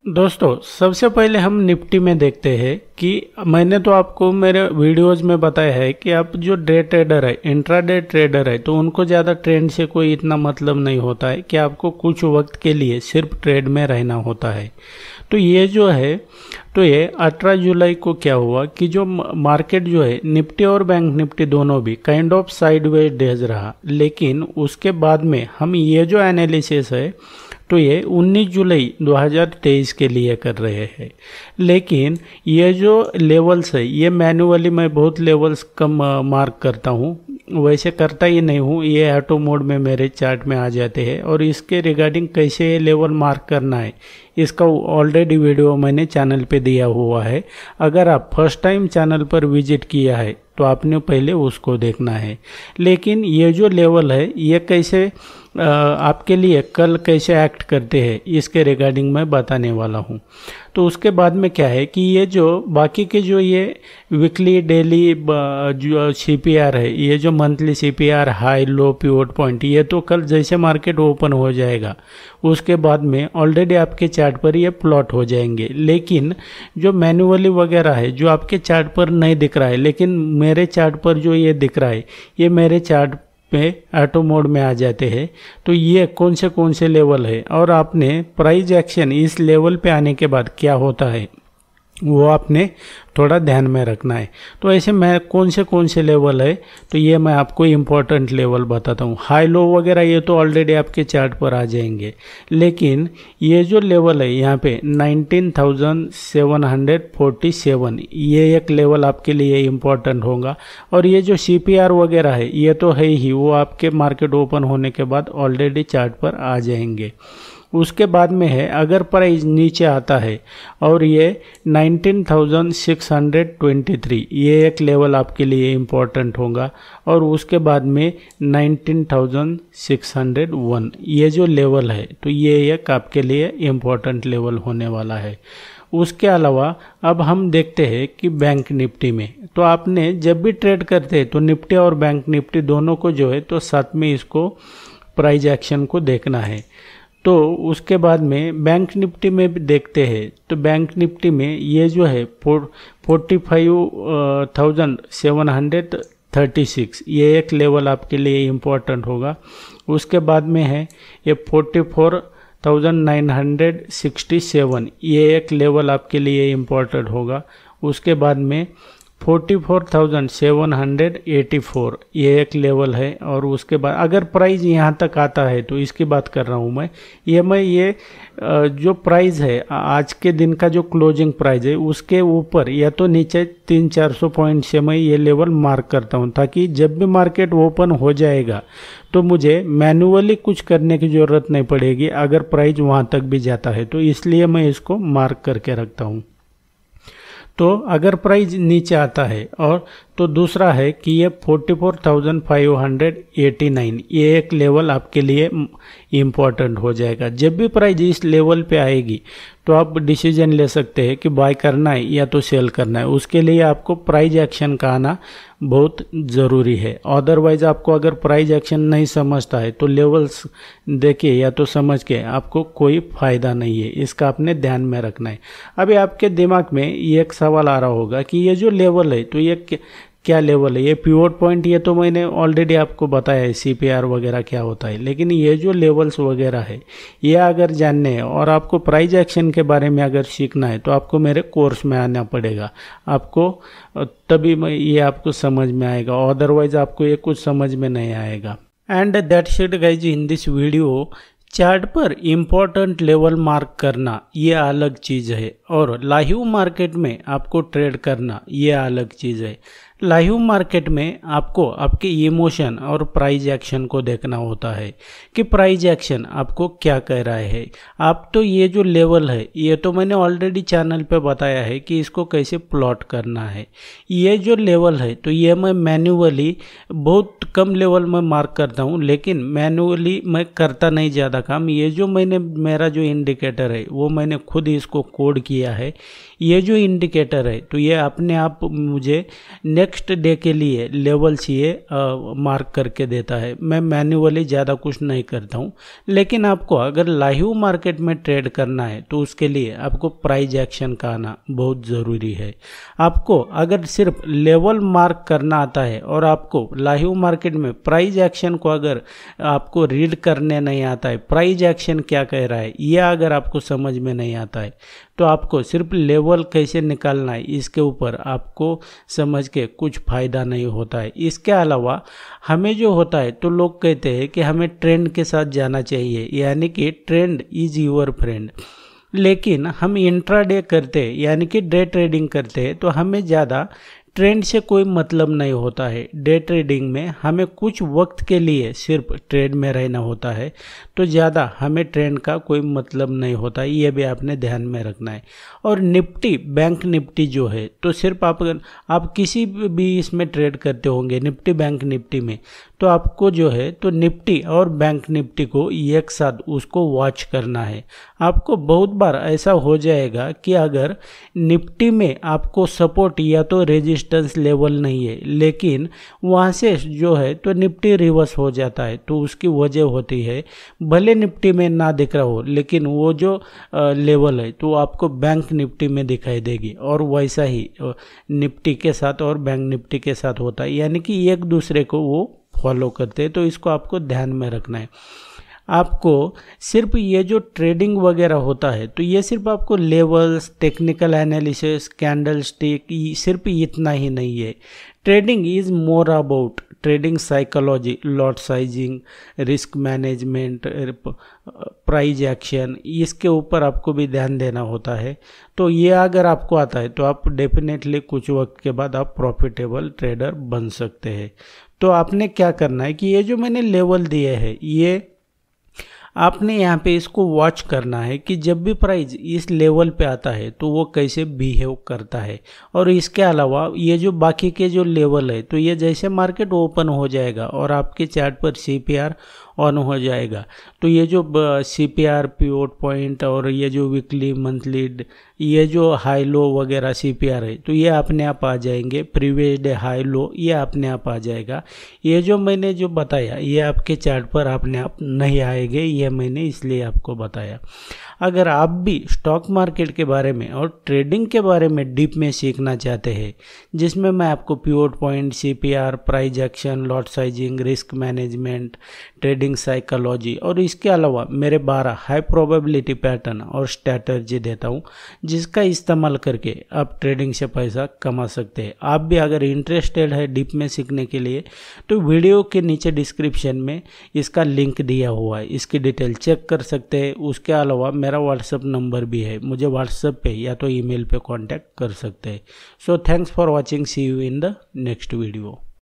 दोस्तों, सबसे पहले हम निफ्टी में देखते हैं कि मैंने तो आपको मेरे वीडियोस में बताया है कि आप जो डे ट्रेडर है, इंट्राडे ट्रेडर है, तो उनको ज़्यादा ट्रेंड से कोई इतना मतलब नहीं होता है कि आपको कुछ वक्त के लिए सिर्फ ट्रेड में रहना होता है। तो ये जो है, तो ये 18 जुलाई को क्या हुआ कि जो मार्केट जो है, निफ्टी और बैंक निफ्टी दोनों भी काइंड ऑफ साइडवेज डेज रहा, लेकिन उसके बाद में हम ये जो एनालिसिस है तो ये 19 जुलाई 2023 के लिए कर रहे हैं। लेकिन ये जो लेवल्स है, ये मैन्युअली मैं बहुत लेवल्स कम मार्क करता हूँ, वैसे करता ही नहीं हूँ, ये ऑटो मोड में मेरे चार्ट में आ जाते हैं। और इसके रिगार्डिंग कैसे ये लेवल मार्क करना है, इसका ऑलरेडी वीडियो मैंने चैनल पे दिया हुआ है। अगर आप फर्स्ट टाइम चैनल पर विजिट किया है तो आपने पहले उसको देखना है। लेकिन ये जो लेवल है, ये कैसे आपके लिए कल कैसे एक्ट करते हैं, इसके रिगार्डिंग मैं बताने वाला हूँ। तो उसके बाद में क्या है कि ये जो बाकी के जो ये वीकली डेली जो CPR है, ये जो monthly CPR, high low pivot point, ये तो कल जैसे मार्केट ओपन हो जाएगा उसके बाद में ऑलरेडी आपके चार्ट पर ये प्लॉट हो जाएंगे। लेकिन जो मैन्युअली वगैरह है, जो आपके चार्ट पर नहीं दिख रहा है, लेकिन मेरे चार्ट पर जो ये दिख रहा है, ये मेरे चार्ट पे ऑटो मोड में आ जाते हैं। तो ये कौन से लेवल है और आपने प्राइस एक्शन इस लेवल पे आने के बाद क्या होता है, वो आपने थोड़ा ध्यान में रखना है। तो ऐसे मैं कौन से लेवल है, तो ये मैं आपको इम्पोर्टेंट लेवल बताता हूँ। हाई लो वगैरह ये तो ऑलरेडी आपके चार्ट पर आ जाएंगे, लेकिन ये जो लेवल है यहाँ पे 19,747, ये एक लेवल आपके लिए इम्पोर्टेंट होगा। और ये जो CPR वगैरह है, ये तो है ही, वो आपके मार्केट ओपन होने के बाद ऑलरेडी चार्ट पर आ जाएंगे। उसके बाद में है, अगर प्राइस नीचे आता है और ये 19,623, ये एक लेवल आपके लिए इम्पोर्टेंट होगा। और उसके बाद में 19,601, ये जो लेवल है, तो ये एक आपके लिए इम्पोर्टेंट लेवल होने वाला है। उसके अलावा अब हम देखते हैं कि बैंक निफ्टी में, तो आपने जब भी ट्रेड करते हैं तो निफ्टी और बैंक निफ्टी दोनों को जो है तो साथ में इसको प्राइस एक्शन को देखना है। तो उसके बाद में बैंक निफ्टी में भी देखते हैं, तो बैंक निफ्टी में ये जो है 45,736, ये एक लेवल आपके लिए इम्पोर्टेंट होगा। उसके बाद में है ये 44,967, ये एक लेवल आपके लिए इम्पोर्टेंट होगा। उसके बाद में 44,784, ये एक लेवल है। और उसके बाद अगर प्राइस यहाँ तक आता है, तो इसकी बात कर रहा हूँ मैं ये जो प्राइस है, आज के दिन का जो क्लोजिंग प्राइस है, उसके ऊपर या तो नीचे 300-400 पॉइंट से मैं ये लेवल मार्क करता हूँ, ताकि जब भी मार्केट ओपन हो जाएगा तो मुझे मैन्युअली कुछ करने की ज़रूरत नहीं पड़ेगी अगर प्राइस वहाँ तक भी जाता है। तो इसलिए मैं इसको मार्क करके रखता हूँ। तो अगर प्राइस नीचे आता है, और तो दूसरा है कि ये 44,589, ये एक लेवल आपके लिए इम्पोर्टेंट हो जाएगा। जब भी प्राइस इस लेवल पे आएगी तो आप डिसीजन ले सकते हैं कि बाय करना है या तो सेल करना है। उसके लिए आपको प्राइस एक्शन का आना बहुत ज़रूरी है। अदरवाइज आपको अगर प्राइस एक्शन नहीं समझता है तो लेवल्स देखिए या तो समझ के आपको कोई फ़ायदा नहीं है, इसका आपने ध्यान में रखना है। अभी आपके दिमाग में ये एक सवाल आ रहा होगा कि ये जो लेवल है, तो ये क्या लेवल है, ये पिवट पॉइंट, ये तो मैंने ऑलरेडी आपको बताया है CPR वगैरह क्या होता है। लेकिन ये जो लेवल्स वगैरह है, ये अगर जानने हैं और आपको प्राइस एक्शन के बारे में अगर सीखना है, तो आपको मेरे कोर्स में आना पड़ेगा। आपको तभी ये आपको समझ में आएगा, अदरवाइज आपको ये कुछ समझ में नहीं आएगा। And that's it guys in this video. Chart पर इम्पोर्टेंट लेवल मार्क करना ये अलग चीज़ है, और लाइव मार्केट में आपको ट्रेड करना ये अलग चीज़ है। लाइव मार्केट में आपको आपके इमोशन और प्राइस एक्शन को देखना होता है कि प्राइस एक्शन आपको क्या कह रहा है। आप तो ये जो लेवल है, ये तो मैंने ऑलरेडी चैनल पे बताया है कि इसको कैसे प्लॉट करना है। ये जो लेवल है, तो ये मैं मैन्युअली बहुत कम लेवल में मार्क करता हूँ, लेकिन मैन्युअली मैं करता नहीं ज़्यादा काम। ये जो मेरा जो इंडिकेटर है, वो मैंने खुद इसको कोड किया है। ये जो इंडिकेटर है, तो ये अपने आप मुझे नेक्स्ट नेक्स्ट डे के लिए लेवल्स ये मार्क करके देता है। मैं मैन्युअली ज़्यादा कुछ नहीं करता हूँ, लेकिन आपको अगर लाइव मार्केट में ट्रेड करना है तो उसके लिए आपको प्राइस एक्शन का आना बहुत ज़रूरी है। आपको अगर सिर्फ लेवल मार्क करना आता है और आपको लाइव मार्केट में प्राइस एक्शन को अगर आपको रीड करने नहीं आता है, प्राइस एक्शन क्या कह रहा है यह अगर आपको समझ में नहीं आता है, तो आपको सिर्फ लेवल कैसे निकालना है इसके ऊपर आपको समझ के कुछ फ़ायदा नहीं होता है। इसके अलावा हमें जो होता है तो लोग कहते हैं कि हमें ट्रेंड के साथ जाना चाहिए, यानी कि ट्रेंड इज़ योर फ्रेंड। लेकिन हम इंट्राडे करते हैं यानी कि डे ट्रेडिंग करते हैं तो हमें ज़्यादा ट्रेंड से कोई मतलब नहीं होता है। डे ट्रेडिंग में हमें कुछ वक्त के लिए सिर्फ ट्रेड में रहना होता है, तो ज़्यादा हमें ट्रेंड का कोई मतलब नहीं होता, ये भी आपने ध्यान में रखना है। और निफ्टी, बैंक निफ्टी जो है तो सिर्फ आप किसी भी इसमें ट्रेड करते होंगे निफ्टी बैंक निफ्टी में, तो आपको जो है तो निफ्टी और बैंक निफ्टी को एक साथ उसको वॉच करना है। आपको बहुत बार ऐसा हो जाएगा कि अगर निफ्टी में आपको सपोर्ट या तो रेजिस्टेंस लेवल नहीं है, लेकिन वहाँ से जो है तो निफ्टी रिवर्स हो जाता है, तो उसकी वजह होती है भले निफ्टी में ना दिख रहा हो लेकिन वो जो लेवल है तो आपको बैंक निफ्टी में दिखाई देगी। और वैसा ही निफ्टी के साथ और बैंक निफ्टी के साथ होता है, यानी कि एक दूसरे को वो फॉलो करते हैं, तो इसको आपको ध्यान में रखना है। आपको सिर्फ ये जो ट्रेडिंग वगैरह होता है तो ये सिर्फ आपको levels, technical analysis, candle stick सिर्फ इतना ही नहीं है। Trading is more about trading psychology, lot sizing, risk management, price action, इसके ऊपर आपको भी ध्यान देना होता है। तो ये अगर आपको आता है तो आप डेफिनेटली कुछ वक्त के बाद आप प्रॉफिटेबल ट्रेडर बन सकते हैं। तो आपने क्या करना है कि ये जो मैंने लेवल दिए हैं ये आपने यहाँ पे इसको वॉच करना है कि जब भी प्राइस इस लेवल पे आता है तो वो कैसे बिहेव करता है। और इसके अलावा ये जो बाकी के जो लेवल है तो ये जैसे मार्केट ओपन हो जाएगा और आपके चार्ट पर सीपीआर ऑन हो जाएगा तो ये जो सीपीआर, पिवोट पॉइंट और ये जो वीकली, मंथली, ये जो हाई लो वगैरह सीपीआर है तो ये अपने आप आ जाएंगे। प्रीवियस डे हाई लो ये अपने आप आ जाएगा। ये जो मैंने जो बताया ये आपके चार्ट पर अपने आप नहीं आएंगे, ये मैंने इसलिए आपको बताया। अगर आप भी स्टॉक मार्केट के बारे में और ट्रेडिंग के बारे में डीप में सीखना चाहते हैं, जिसमें मैं आपको pivot point, CPR, price action, lot sizing, risk management, trading psychology और इसके अलावा मेरे 12 हाई प्रोबेबिलिटी पैटर्न और स्ट्रैटेजी देता हूं, जिसका इस्तेमाल करके आप ट्रेडिंग से पैसा कमा सकते हैं। आप भी अगर इंटरेस्टेड है डीप में सीखने के लिए तो वीडियो के नीचे डिस्क्रिप्शन में इसका लिंक दिया हुआ है, इसकी डिटेल चेक कर सकते हैं। उसके अलावा मेरा व्हाट्सएप नंबर भी है, मुझे व्हाट्सएप पे या तो ईमेल पे कांटेक्ट कर सकते हैं। So thanks for watching, see you in the next video.